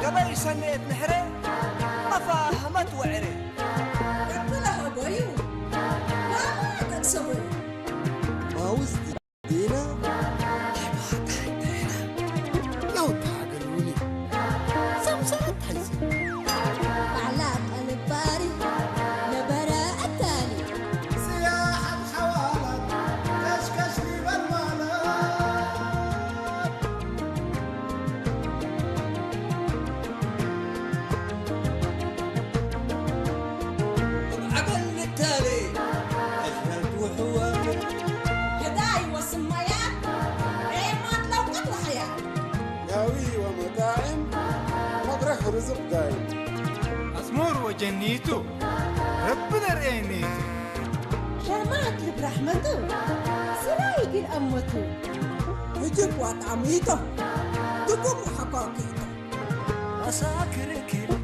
قبل سنة نحري ما فاهمت وعري لها بيو ما تكسبوا ما وزدي دينا لو تعقلوني سمسرت حيزي على الباري لبراء التالي سياحة حوالات كشكشني بالمالات عقل التالي أجمل وحوامل هداي وسميات عيمات لو قبل حياة ياوي ومطاعم مطرح رزق دايم أسمور وجنيتو ربنا رأينيتو شامات برحمته سلايق الأمته هجب وطعميته دقم وحقاقيته مساكر كري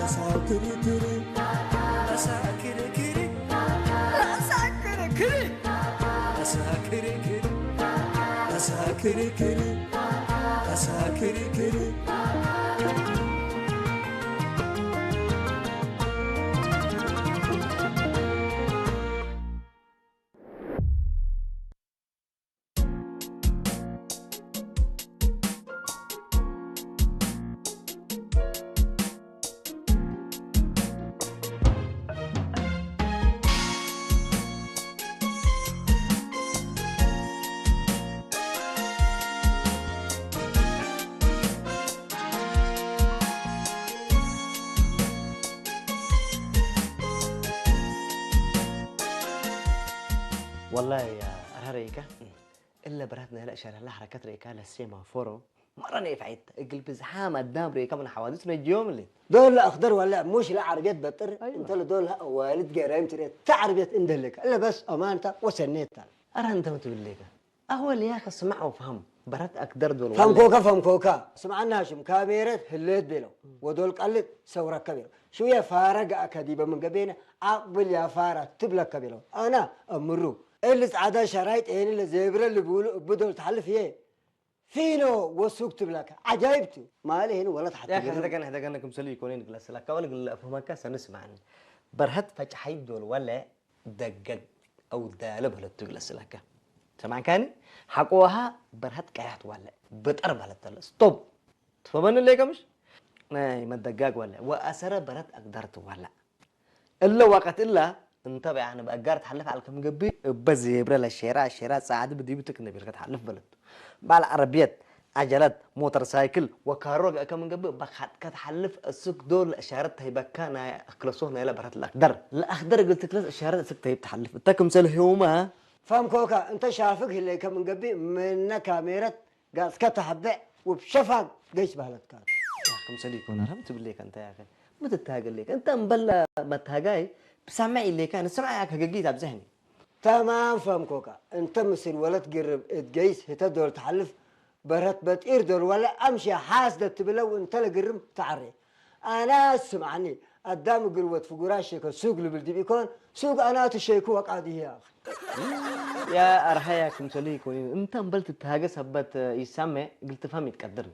مساكر كري مساكر كري مساكر كري مساكر كري مساكر كري مساكر كري والله يا ريكا إلا براتنا هلا شارع لها حركات ريكا للسيما فورو مرة نفعت قلب زحام قدام ريكا من حوادثنا اليوم اللي دول لا اخضر ولا مش لا عربيات بطر انت له دول والد جرايم تري تعربيات اندلك الا بس امانته وسنيتها أرى أنت ما تقول ليك أول يا أخي سمع وفهم برات أقدر دول فهم كوكا سمعنا هاشم كاميرا هليت بيلو ودول قلت سورة كبيرة شوية فارق أكاديبا من قبينا أقبل يا فارق تبلك كبيرة أنا أمرو اللي سعادة شرايط إيه اللي زيبرا اللي بيقولوا بدول تحلف إيه فينو وسوق تبلك عجايبته ما له هنا ولا تحت يا أخي هذا كان أنكم سلي يكونين جلس لك ولا قل أفهمك سنسمعني برهت فجحي دول ولا دقق أو دالب هلا تجلس لك سمع كاني حقوها برهت كيات ولا بتقرب على التل ستوب تفهمنا ليه كمش ناي ما دقق ولا وأسرة برهت أقدرت ولا إلا وقت إلا انتبه أنا بأجار تحلف على كم جبي بزيبرة للشارع ساعات بدي بتك نبي تحلف بلد بالعربيات عجلات موتور سايكل وكاروج كم جبي بخد كتحلف السوق دول إشارات هيبقى كان أخلصوهنا إلى برات الأخضر قلت لك إشارات السوق تهيب تحلف تكم سلهوما فهم كوكا انت شافك اللي كم من قبي من كاميرا قاس كتحبع وبشفق قيش بهلت كان يا أخي مسليك أنا رمت بالليك أنت يا أخي ما تتهاجل ليك أنت مبلا ما تهاجاي بسمعي اللي كان سمعك هجيت بذهني تمام فهم كوكا انت مسل ولا تقرب تقيس هتدور تحلف برت بتقير دور ولا امشي حاسده تبلو انت لقرم تعري انا سمعني قدام قلوة فقراشك السوق اللي بدي بيكون سوق انا تشيكو وقعدي يا اخي يا أرحياك مسليك أنت مبلت تهاجس سبت يسمع قلت فهم يتقدرني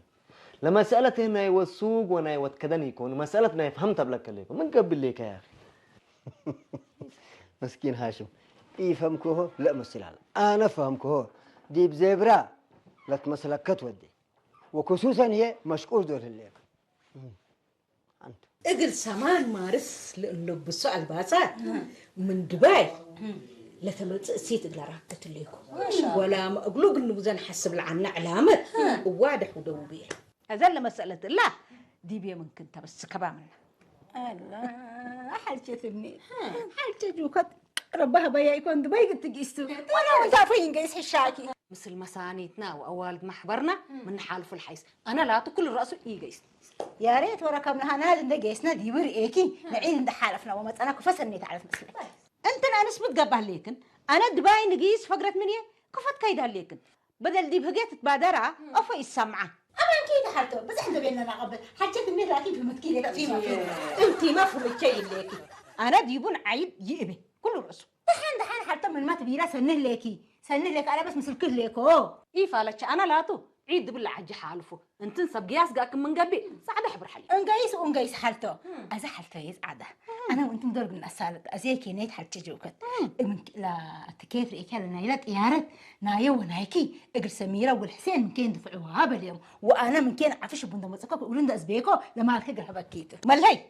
لما سألت هنا يوسوق وانا يوتكدني يكون مسألتنا فهمت بلك ليكم من قبل ليك يا أخي مسكين هاشم يفهمكوه لا مسلال انا فهمكوه دي بزبرة لا تمسلك كتودي وخصوصا هي مشكور دور الليك انت اقل سامان مارس لانه بسوء الباسات من دبي لا تمسيت اقل راكت ليكم ولا اقلوق انه بزن حسب العنا علامه وواضح ودوبيه هذا مسألة الله دي بيه ممكن تبس كبامنا الله حلشة ابني حلشة جوكت ربها بيا يكون دبي قد تقيستو وانا وانت فين قيس الشاكي مثل مسانيتنا واوالد محبرنا من حالف الحيس انا لا كل الراس يقيس يا ريت وركبنا هنا عند قيسنا دي وريكي نعيد عند حالفنا ومت انا كفسني تعرف مثلك انت انا نسبت قبه ليكن انا دبي نقيس فقرت مني كفت كيدها ليكن بدل دي بهجيت تبادرها افا السمعه أما كيد حالته بس احنا بيننا قبل حاجة مني لكن في متكيلة في ما انت ما فهمت شيء ليكي انا ديبون عيب يئبه كل الرسم دحين حتى من ما تبي لا سنه لك انا بس مثل كل ليكو اي فالتش انا لاتو عيد بالله عجي حالفه انت نسب قياس قاك من قبي صعد احبر حلي انقيس حالته ازا حالته يسعده انا وانت مدرب من السالك ازيكي نيت حالتي جوكت من لا تكيف ريكا نايلت يارد نايا ونايكي اجر سميره والحسين من كين دفعوها باليوم وانا من كين عفش بندم مسكك يقولون ده اسبيكو لما الكجر هبكيته مالهي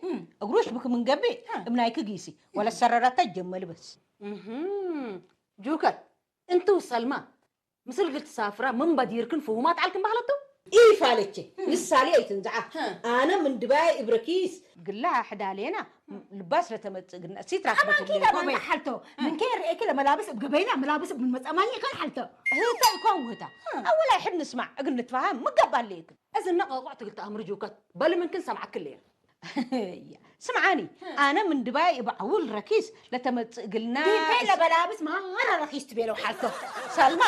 اقروش بك من قبي بنايك قيسي ولا السرارات تجمل بس جوكت انت وسلمى مثل قلت سافرة من بديركن فهمات عليكم بحالته اي فالتشي لسالي اي تنزعه انا من دبي ابركيس قل لها حدا علينا لباس لتمت قلنا سيت راكبت كده من حالته من كين رأيك لما لابس بقبيله ملابس بالمسأمانية كان حالته هيتا يكون وهتا اولا يحب نسمع اقل نتفاهم مقبل ليك اذن نقطعت قلت امر جوكت بل ممكن سمعك الليل سمعاني انا من دبي بعول ركيس لتمت قلنا دي بلابس ما انا رخيص تبي له حالته سلمى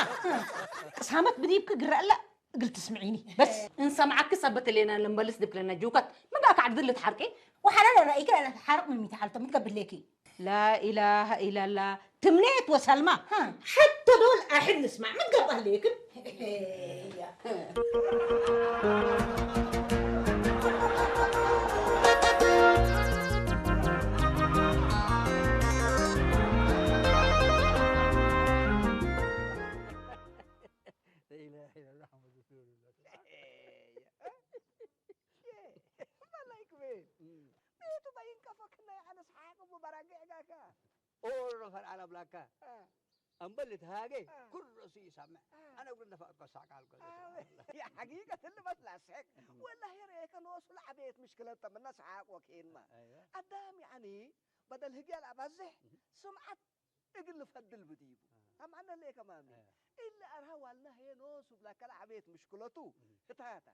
سامت بديبك قرأ لا قلت اسمعيني بس ان سمعك سبت لنا لما لس دبك لنا جوكت ما قاك عدل اللي تحركي وحلال رأيك انا تحرق من ميت حالته متقبل ليكي لا اله الا الله تمنيت وسلمى حتى دول احب نسمع من قبل ليكن رفع على بلاكا أمبلت هاجي كل رأسي يسمع أنا أقول نفق قصاق على القصة يا حقيقة اللي بس لاسك والله يا ريك نوصل عبيت مشكلة تمنى سحاق وكين ما قدام يعني بدل هجال أبزح سمعت اقل فدل بديبو هم أنا ليه كمان إلا أرها والله هي نوصل بلاك العبيت مشكلته تتاتا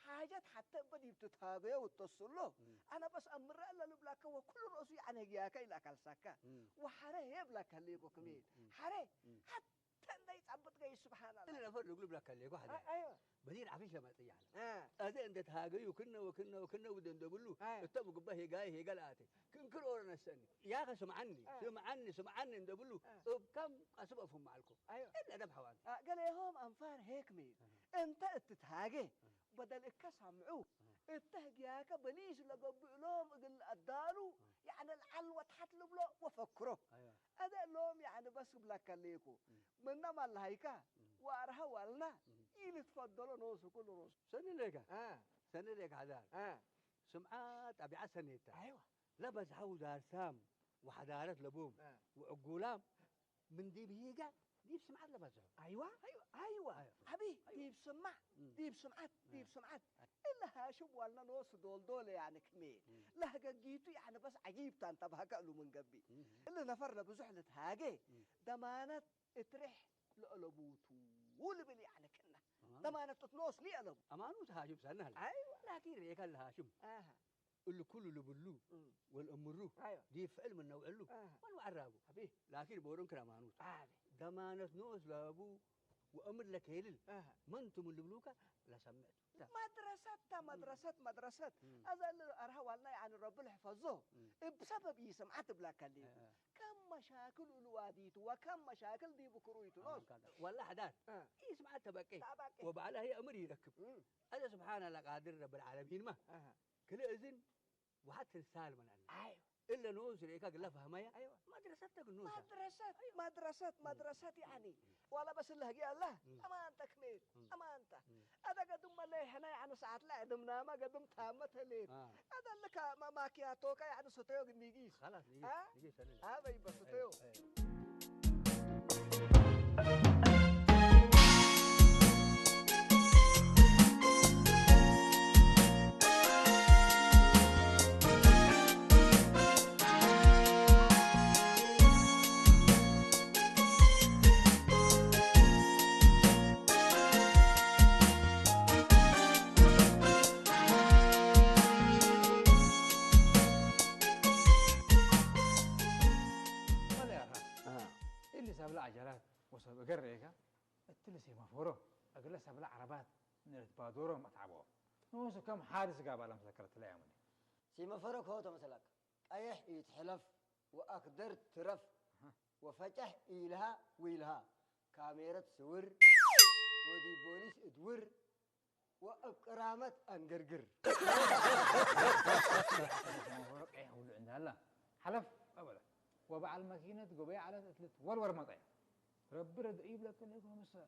حاجات حتى بدي بتتهاجي وتصله أنا بس أمر إلا لبلاك وكل رأسي عن هجاك إلا كالسكا وحره يبلاك اللي كمين حره حتى نيت عبد جاي سبحان الله إلا نفر نقول بلاك اللي واحد أيوة بدين عفيش لما تيجي هذا أنت تهاجي وكنا ودن دبلو التبو قبه هجاي هجالاتي كل أورنا السنة يا أخي سمعني دبلو كم أسبب أفهم معكم أيوة إلا ده بحوان قال يهم أنفار هيك مين أنت تتهاجي بدل إكسامعو التهجياك بليش لقبوا لهم قل أدارو يعني العلوة تحتلب له وفكره هذا لهم يعني بس بلاك ليكو منما الهيكا وارها والنا يلي تفضلوا نوس كل نوس سنة ليك هذا سمعات أبي عسنيتا أيوة لبس عودة سام وحدارة لبوم وعقولام من دي بيجا ديب سمعت لبسها أيوة حبي ديب سمعت إلا هاشم ولا نوس دول يعني كمية لها جيتو يعني بس عجيب تنتبه قالوا من قبي إلا نفرنا بزحلة هاجي دمانة ترح لقلبوتو واللي بني يعني كنا دمانة تتنوس لي قلب أمانوت هاشم سنة أيوة لكن ريك هاشم اللي كله اللي بلو والأمرو دي فعل من نوع له ما عرابو حبي لكن بورون كرامانوت دمانة نوس لابو وأمر لك هيلل ما أنتم اللي بلوكا لا سمعت مدرسة هذا اللي أرها والله يعني رب الحفظه بسبب يسمعت بلاك اللي كم مشاكل الواديت وكم مشاكل دي بكرويت نوس والله حدان يسمعت بكي وبعلها هي أمر يركب هذا سبحان الله قادر رب العالمين ما كل إذن وحتى السالم أنا إلا نوز ريكا قال فهمايا مدرستك النوز مدرسة يعني ولا بس اللي هجي الله أمانتك مين أمانته هذا قدم ما ليه هنا يعني ساعات لا قدمنا ما قدم تامته لين هذا اللي ما كياتوك يعني ستيو نيجي خلاص نيجي سنين هذا يبقى ستيو بقريك التلسي مفورو أقول سبلا عربات نتبادورهم أتعبوا نوسو كم حادث قابل مسكرت لا يومني سيما فرق هو مثلك أيح يتحلف وأقدر ترف وفتح إلها ويلها كاميرا صور ودي بوليس ادور وأكرامة أنقرقر مفورو إيه هو اللي عندها لا حلف أبدا وبع الماكينة قبيع على تثلث ورور مطعم رب رد إيب لك اللي يكون مسا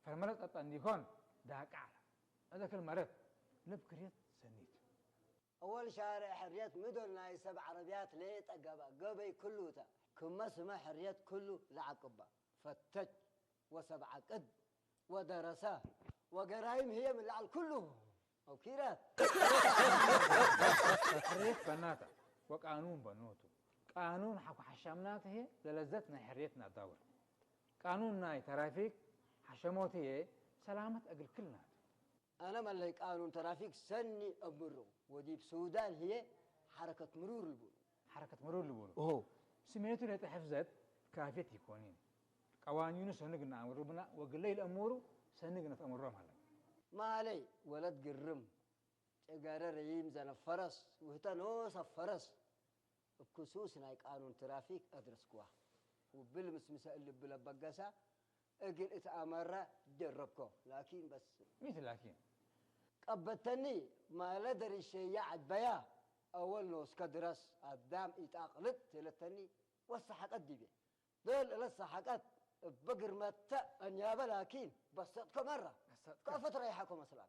فمرت أطن يكون داك على هذاك المرت لبكريت سنيت أول شارع حريات مدن ناي 7 عربيات ليت قبي كله تا كما اسمه حريات كله لعقبة فتش وسبعة قد ودرسة وقرايم هي من العل كله أو كيرات حريت بناتا وقانون بنوتو قانون حكو حشامناته هي للذتنا حريتنا دور قانون ناي ترافيك حشموتي هي سلامة أقل كلنا أنا ملي قانون ترافيك سني أمره ودي بسودان هي حركة مرور البول حركة مرور البول أوه سميتو اللي تحفزت كافية يكونين قوانين سنقنا أمرنا وقلي الأمور سنقنا أمرهم هلا ما علي ولد قرم قرر ريم زن فرس وهتا نوص فرس بخصوص ناي قانون ترافيك أدرس كوا وبالمسمسة اللي بلبقسة أقل إتأمر جربكو لكن بس مثل لكن قبتني ما لدري الشيء يعد بيا أول نوس كدرس قدام إتأقلت تلتني والصحقات دي بي دول الصحقات بقر متى أنيابة لكن بسطكم مرة كافة ريحكم مثلا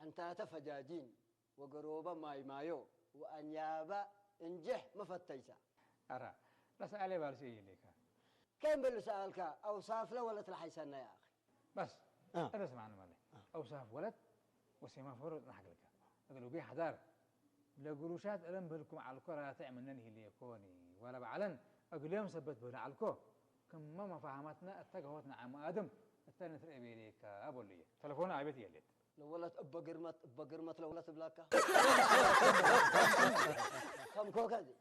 أنت تفجاجين وقروبة ماي مايو وأنيابة انجح مفتيسة أرى لا سألي بالشيء ليك كم باللي سألك أوصاف له ولا تلحيسنا يا أخي بس أنا سمعنا مالي أوصاف ولد وسيمافور نحق لك قالوا بيه حدار لقروشات ألم بلكم على الكرة تعملني اللي يكوني ولا بعلن أقول يوم سبت بنا على الكو كم ما فهمتنا اتجهتنا عم آدم الثاني ترى بيليك أبو لي تلفون عبيتي اللي لو ولد أبا قرمت لو ولد بلاكا كم كوكادي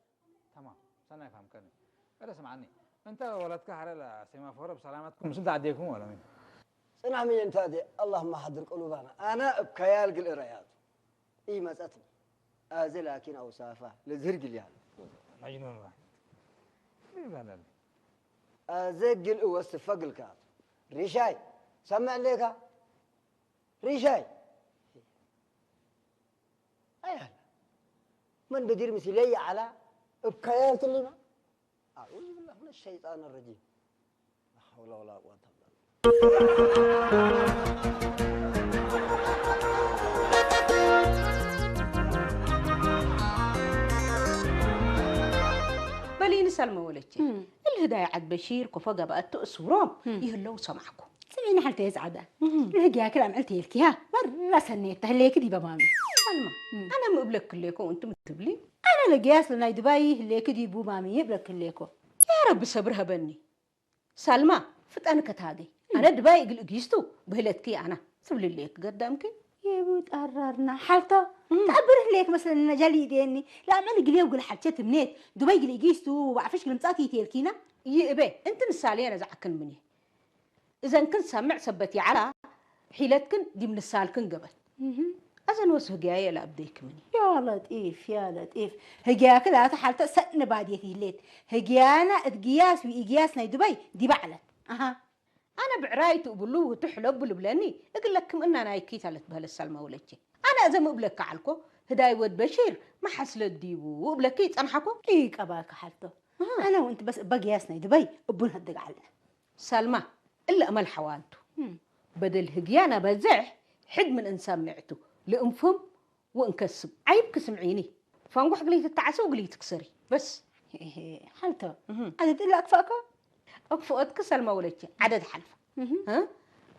تمام سنة يفهم كني هذا سمعني أنت ولدك على سيمافور بسلامتكم سد عديكم ولا مين سنع مين أنت هذه اللهم حضر قلوبنا أنا بكيال قل إريات إيه مسأتني آزي لكن أوصافه لزرق اللي هذا مجنون واحد مين بهذا آزي قل وصف قل كات ريشاي سمع ليك ريشاي أيه من بدير مثلي على بكيال تلنا أعوذ بالله من الشيطان الرجيم لا حول ولا قوة إلا بلين سلمى ولتي الهداية عد بشير كفاقة بقت تأسورهم يهلو سمعكم سمعنا حالتي يسعدة الهجيا كلام عملتي لكيها مرة سنيتها ليك دي بمامي سلمى أنا مقبلك كليكم وأنتم تبلي أنا لقياس لنا دبي ليك دي بو مامي يبلك ليكو يا رب صبرها بني سلمى فتأنا كتاجي أنا دبي قل جيستو بهلتكي أنا سبلي ليك قدامك يا بود قررنا حالته تعبره ليك مثلا جالي ديني لا ما نقليه وقول حاجات منيت دبي قل جيستو وعفش لمساتي تيلكينا يبي أنت نسالي أنا زعكن مني إذا كنت سمع سبتي على حيلتكن دي من السالكن قبل أزن وسه جاية لا أبديك مني يا لطيف يا لطيف هجيا كذا حالته سن بعديتي الليت هجيانا اتقياس وإقياسنا دبي دي بعلت أنا بعرايت وبلوه تحلب بالبلاني أقول لكم إن أنا يكيت على تبهل السلمى ولتي أنا إذا مقبلك علكو هداي ود بشير ما حصل الديبو وقبلكيت أنا حكو إيك أباك حالته أنا وأنت بس بقياسنا دبي أبون هدق علنا سلمى إلا أمل حوالته بدل هجيانا بزح حد من إنسان معته لأنفهم وانكسب عيبك سمعيني فانقح قليت التعسى وقليت تكسري بس حالته عدد إلا أكفاكا أكفؤتك سلمى ولتي عدد حلف ها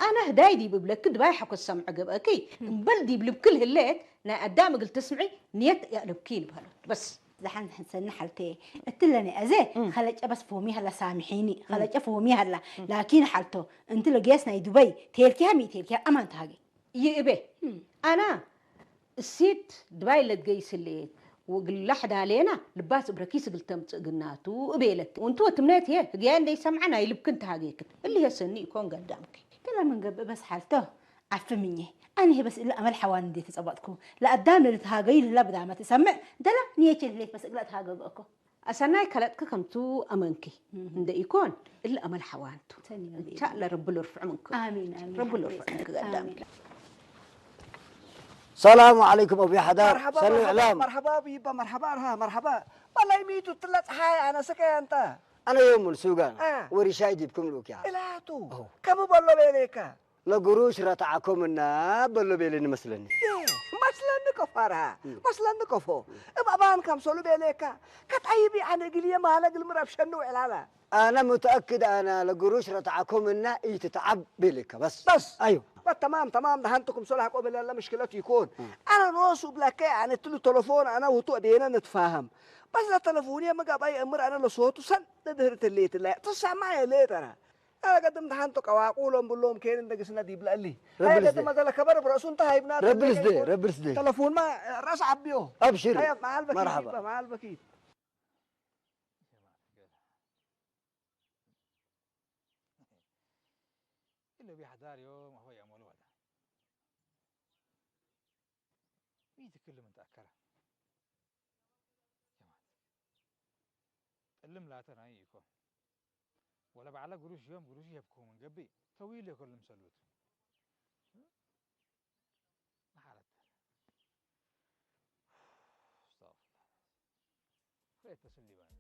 أنا هدايدي ببلك دباي حكو السمع قبأكي مبلدي بلبكل هالليت نا قدام قلت تسمعي نيت يقلبكين بهالوت بس زحن حسن حالتي اتلني أزاي خلج بس فهمي هلا سامحيني خلج فهمي هلا لكن حالته أنت لو جيسنا دبي تيلكيها مي تيلكيها أمان تاجي يبي أنا السيت دبي اللي تقيس الليت وقل لحد علينا لباس بركيس قلت تمسقناتو قبيلت وانتو تمنيت هي جاين دي سمعنا يلبك انت هاجيك اللي هي سني يكون قدامك كلا من قبل بس حالته عف مني أنا هي بس إلا أمل حوان دي تسقطكم لا قدام اللي تهاجين لا بدل ما تسمع ده لا نيجي ليك بس إلا تهاجبكم أسناي كلتك كمتو أمانكي عند يكون إلا أمل حوانتو إن شاء الله رب الله يرفع منكم آمين آمين رب الله يرفع منك قدامك السلام عليكم ابي حدار مرحبا سلم مرحبا اعلام مرحبا بيبا مرحبا مرحبا والله يميتوا طلعت حاجة أنا سكي أنت انا يوم السوقان آه. ورشاي جيبكم لوك يا إلاتو كم بالله بيليك لقروش رتعكم النا بلو بيلين مسلني مثلا نكفرها مثلا نكفو بابان كم سولو بيليك كتعيبي عن قليه ما لقى المراب شنو على انا متاكد انا لقروش رتعكم النا يتتعب بيلك بس ايوه تمام تمام دهنتكم صلح قبل لا مشكلة يكون انا نوصو بلاك يعني تلو تلفون انا وتو بينا نتفاهم بس لا تلفوني ما قاب اي امر انا لصوت وسن دهرت اللي تلا تسمع معي ليه ترى انا قدم دهنتك واقولهم بقول كين دقسنا دي بلالي هاي قدم مثلا خبر براسون تهاي بنات رب السدي رب السدي تلفون ما راس عبيو ابشر هيا مع البكيت مرحبا مع البكيت اللي بيحضر يوم هو يعمل ولا ميت كل متأكرة اللم لا تنايكو ولا بعلا قروش يوم قروش يبكو من قبي طويل كل مسلوت ما حالت استغفر الله خير تسلي بان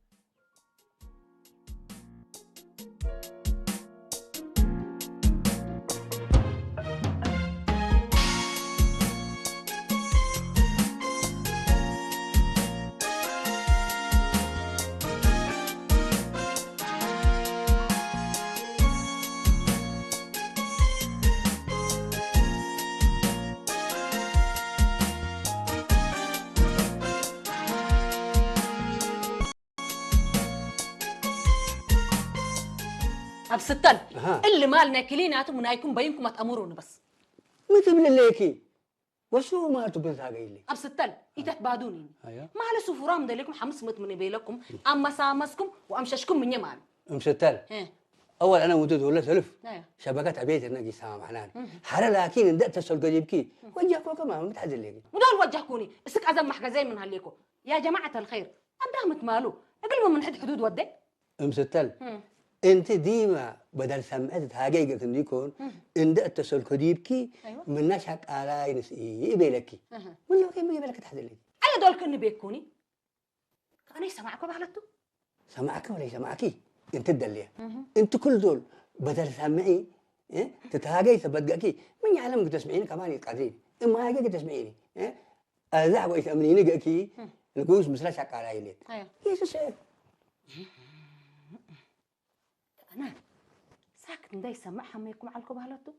أبستن اللي مالنا كليناتو من هيكون بينكم ما تأمرون بس مثل ليكي وشو ما تبز هاجيلي أبستن يتحبادوني ايوه ما على سفرام دليكم حمس مت من بيلكم أما سامسكم وأمششكم من يمان مستل ها اول انا ودود ولا سلف ايوه شبكات عبيت انك سامحنان حرا لكن اندأت تسول قريبكي وجهكم كمان متحزن ليكي ودول وجهكوني اسك أزم محجزين من هالليكو يا جماعة الخير أدامت مالو أقل من حد حدود ودي مستل انت ديما بدل سمعت حقيقة ان يكون اندأت تسول قريبكي أيوة. من نشحك على نسي يبيلكي ولا كيف يبيلك تحزن ليكي أي دول كن بيكوني أنا يسمعكم بحالته سمعك ولا سمعكي انت تدليه انت كل دول بدل سامعي إيه؟ تتهاجي تبدقكي من يعلمك تسمعيني كمان يتقادرين اما هاجي تسمعيني إيه؟ اذهب ويتامنيني قاكي الجوز مثل شك على عيلت ايوه يسوس ايه أنا ساكت ندي سمعها ما يكون علىكم بحالته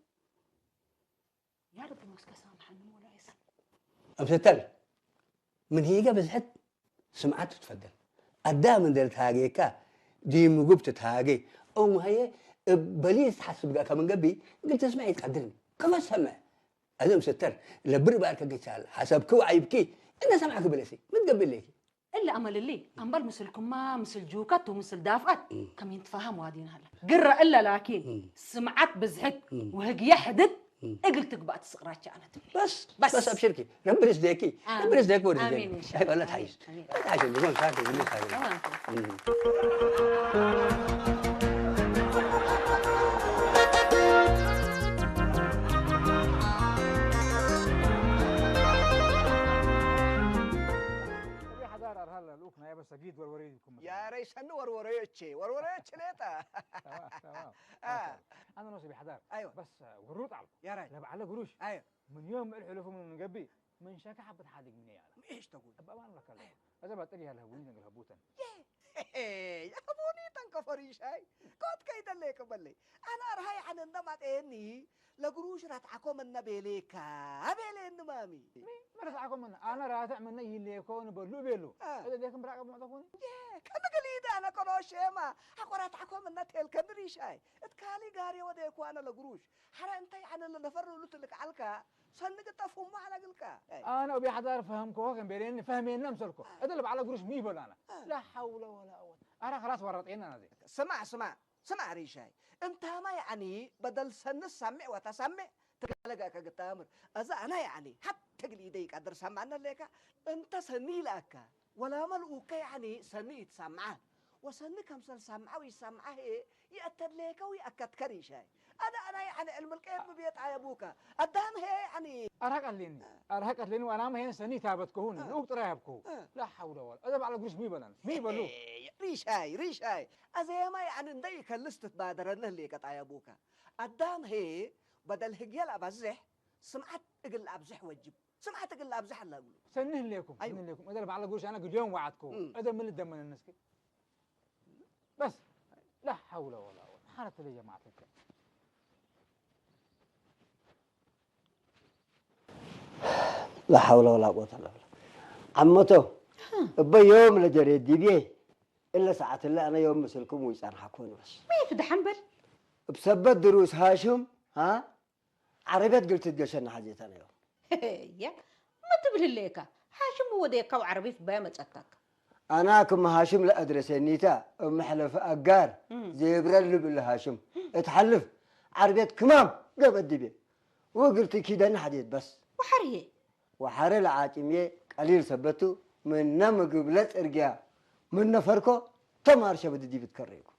يا رب مسك سامحني ولا يسمع امستل من هي بزحت سمعت تتفضل قدام من دلت هاجيكا دي مجوب تتهاجي او ما هي بليس حسب كمان قبي قلت اسمعي تقدرني كما سمع هذا مستر لبر بارك قتال حسب كو عيبكي انا سمعك بلسي ما تقبل ليكي الا امل اللي امبر مثلكم ما مثل جوكات ومثل دافقات كم يتفهموا هذين هلا قرة الا لكن سمعت بزحت وهج يحدد قلت بقى تسقراتش انا بس ابشركي ربنا يسديكي ربنا يسديك ورزقك امين ان شاء الله ولا تعيش لا تعيش اليوم ساكت اللي ساكت هلا بس اكيد وروريكم يا ريس انه وروريتشي ليتا تمام انا نصبي حدار ايوه بس قروط على يا ريس لا على قروش ايوه من يوم الحلف من قبي من شاك حبه حادق مني انا ايش تقول ابقى ما لك الله اذا بتري هالهبوني الهبوتن يا بوني تنك فريش هاي كنت كيد لك بلي انا ارهاي عن اندمت اني لقروش راتعكم النبيليك أبيلي النمامي ما رتعكم منه أنا راتع منه اللي يكون بلو بيلو هذا ديكم براقب ما تكوني كم قليدا أنا كروش ما أكو راتعكم النتيل كبري شاي اتكالي قاري وديكو أنا لقروش حرا أنت يعني اللي نفر لتلك علكا صنق تفهم على قلكا أنا أبي حدا فهمكوا كان بيرين فهمين نمسلكوا هذا اللي على قروش مي بلانا لا حول ولا قوة أنا خلاص ورطين أنا دي سمع ريشاي انت ما يعني بدل سن السمع وتسمع تلقى كتامر أذا أنا يعني حتى قليديك أدر سمعنا لك انت سني لك ولا ملؤك يعني سني تسمعه وسني كم سن سمعه ويسمعه يأتد لك ويأكد كريشاي أنا يعني علم الكيف ببيت عيبوك قدام هي يعني أرهق لين وأنا ما هي سني ثابت كهون لوك ترابكو لا حول ولا هذا على قروش مي بلانا مي بلو ريشاي أزي ما يعني نديك اللست تبادرنا اللي قطع أبوك قدام هي بدل هجيل أبزح سمعت أقل أبزح وجب سمعت أقل أبزح الله أقول سنه لكم سنه لكم هذا على قروش أنا قد يوم وعدكم هذا من الدم من الناس بس لا حول ولا قوة حالة لي جماعة لا حول ولا قوة إلا بالله عمته بيوم لجريد دي إلا ساعة الله أنا يوم مثلكم ويسان حكون بس مين في حنبل بسبب دروس هاشم ها عربيت قلت تقشنا حاجة أنا يوم يا ما تبل الليكا هاشم هو ديكا وعربي في بامة أتاك أنا كم هاشم لا أدرس النيتا محلف أجار زي برلب اللي هاشم اتحلف عربيت كمام قبل دبي وقلت كده أنا حديث بس وحري العاجمية قليل ثبتوا من نم قبلت إرجع من نفركو تمار شبد دي بتكريكو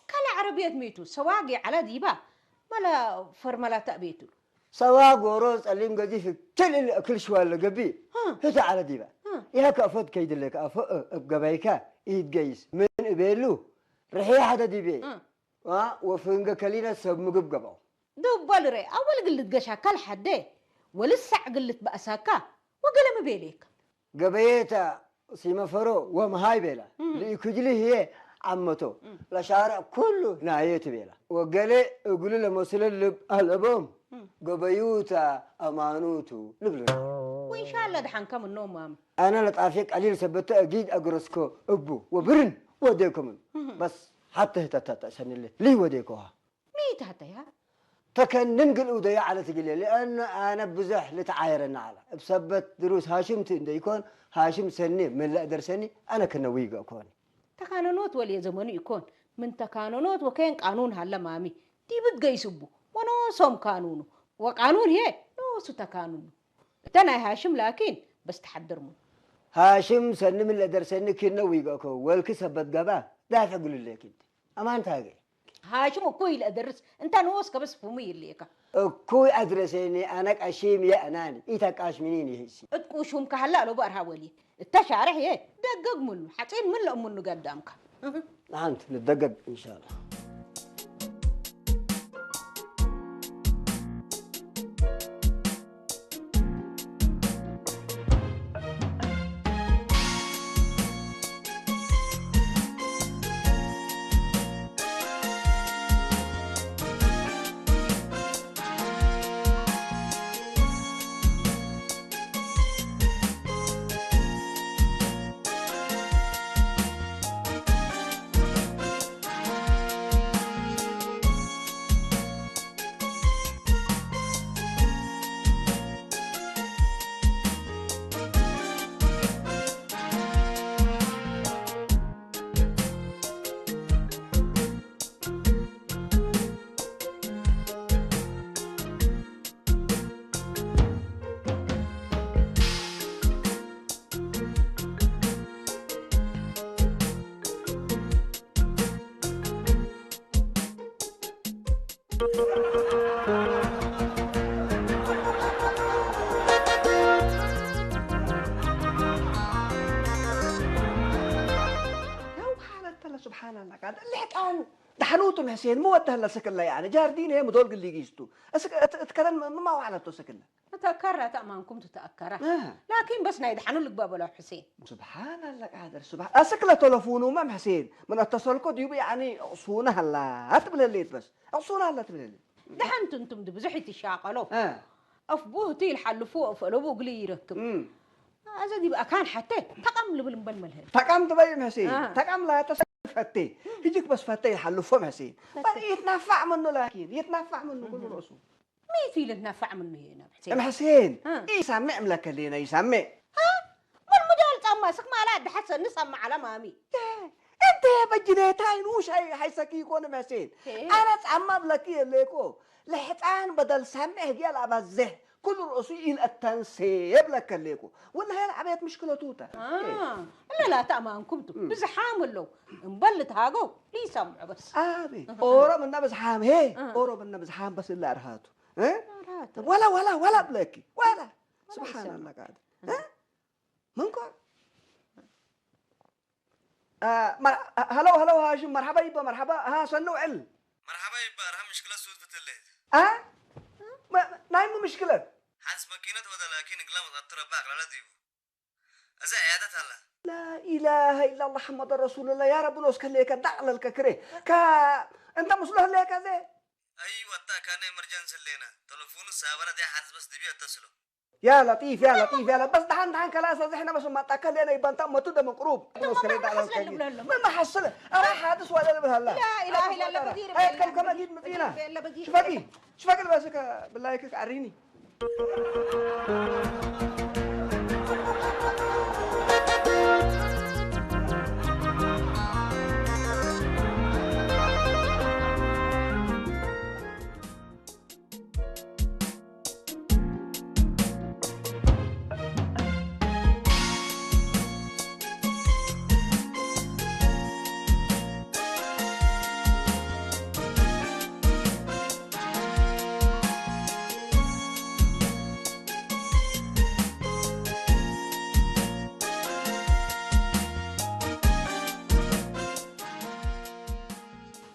كلا عربيات ميتو سواقي على ديبا ملا فرملا تأبيتو سواق وروز اللي قدي في كل شوال اللي قبي هذا على ديبا يا كأفض كيد لك قبايكا إيد جيس من بيلو رحية حدا ديبي وفنجا كلينا سب مقبقبو دو بالري أول قلت قشا كل حدي ولسه قلت بأساكا وقلم بيليك قبيتا سيما فرو ومهاي بيلا ليكجلي هي عمتو لشارع كله نايت بيلا وقالي يقولوا له مسل الأبوم قبيوتا أمانوتو لبلنا وإن شاء الله دحين كم النوم مام أنا لطافيك قليل سبت أجيد أجرسكو أبو وبرن وديكم بس حتى هتتا عشان اللي ليه وديكوها ميت حتى يا فكان ننقل وديا على تقلي لأن أنا بزح لتعاير النعلة بسبت دروس هاشم تندي يكون هاشم سني من لا درسني أنا كنا ويجا كون تقانونات ولي زمان يكون من تقانونات وكان قانون هلا مامي دي بتجيسبو وانا صوم قانونه وقانون هي نو سو تقانون تنا هاشم لكن بس تحضر من هاشم سني من لا درسني كنا ويجا كون والكسبت جبا دافع قول لك أنت أما أنت هاجي هاشم كوي الأدرس أنت نوسك بس فمي اللي كا كوي أدرسني أنا كأشيم يا أناني إيتك أش منيني هيسي تكوشهم كهلا لو بقرها ولي التشارح هي دقق منه حتين من لأمنه قدامك أنت نتدقق إن شاء الله سبحان الله قاعد اللي كان دحنوتو الحسين مو وده هلا سكلا يعني جاردين هي مدول اللي جيستو اتكلم ما وعلته سكلا تأكرت أمانكم تتأكره لكن بس نايد حنو لك بابا لو حسين سبحان الله قادر سبحان سكلا تلفونه ما حسين من اتصلكوا ديوب يعني عصونه هلا هتبل الليت بس عصونه هلا تبل الليت دحنت انتم دبزحي تشاقلو افبوه تي الحلفوه فلو قلي يركب هذا دي بقى كان حتى تقام لبلمبلمل تقام تبين حسين تقام لا فتي يجيك بس فتي يحلفهم حسين يتنفع منه لكن يتنفع منه كل راسه مين في اللي تنفع منه هنا ام حسين يسمع ملك لينا يسمع من مجال ماسك ما لا حتى نسمع على مامي انت بجنيت هاي نوش هاي حيسكي يكون حسين انا اتعمم لك ليكو لحتان بدل سمع يا العبازه كل راسه يل التنسيب لك ليكو ولا هي العبيت مشكله توتا لا تمام كنتو بزحام له مبلت هاجو لي سمع بس ابي اورا من بزحام هي اورا من بزحام بس اللي ارهاتو ولا بلاكي ولا سبحان الله قاعد منكم هلو هاشم مرحبا يبا مرحبا ها سنو عل مرحبا يبا راه مشكله سود فتله نايم مشكله حس ماكينه ولا لكن قلم تغطر باك على ديو ازا عيادت هلا لا اله الا الله محمد رسول الله يا رب نوسك ليك دعل الككري انت مصلح ليك هذا ايوه تا كان امرجنس لينا تليفون السابره دي حدث بس دبي اتصلوا يا لطيف يا لطيف يا لطيف بس دحن خلاص احنا بس ما تاكل لنا يبقى انت ما تود مقروب ما حصل انا حادث ولا بهلا لا اله الا الله بدير كم اجيب مدينه شوفي بس بالله يكك عريني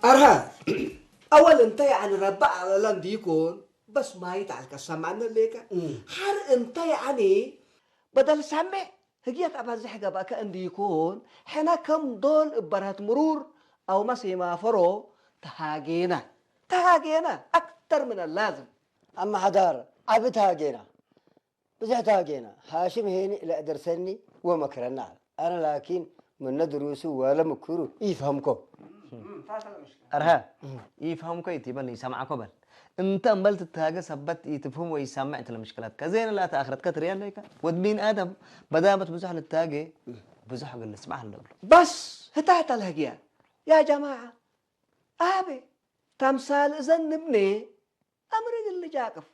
أرها أول أنت يعني ربع على لم يكون بس ما يتعلق سمعنا ليك حر أنت يعني بدل سمع هجيت أبى زحقة بقى كأن يكون حنا كم دول برهة مرور أو ما فرو تهاجينا أكثر من اللازم أما حدار أبي تهاجينا بزح تهاجينا هاشم هيني لا درسني ومكرنا أنا لكن من ندرسه ولا مكرو يفهمكم أرها يفهم كويس يبني يسمع قبل أنت أمبلت تهاجة سبت يتفهم ويسمع أنت المشكلات كزين لا تأخرت كتريان ليك ودمين آدم بدأت بزح للتاجة بزح اللي اسمعها اللي بس هتاعت الهجيان يا جماعة أبي تمثال إذن نبني أمر اللي جاكف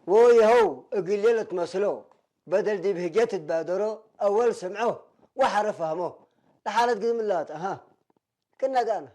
ويهو قليلة مسلو بدل دي بهجيت تبادروا أول سمعوه وحر فهموه لحالة قدم اللات كنا قانا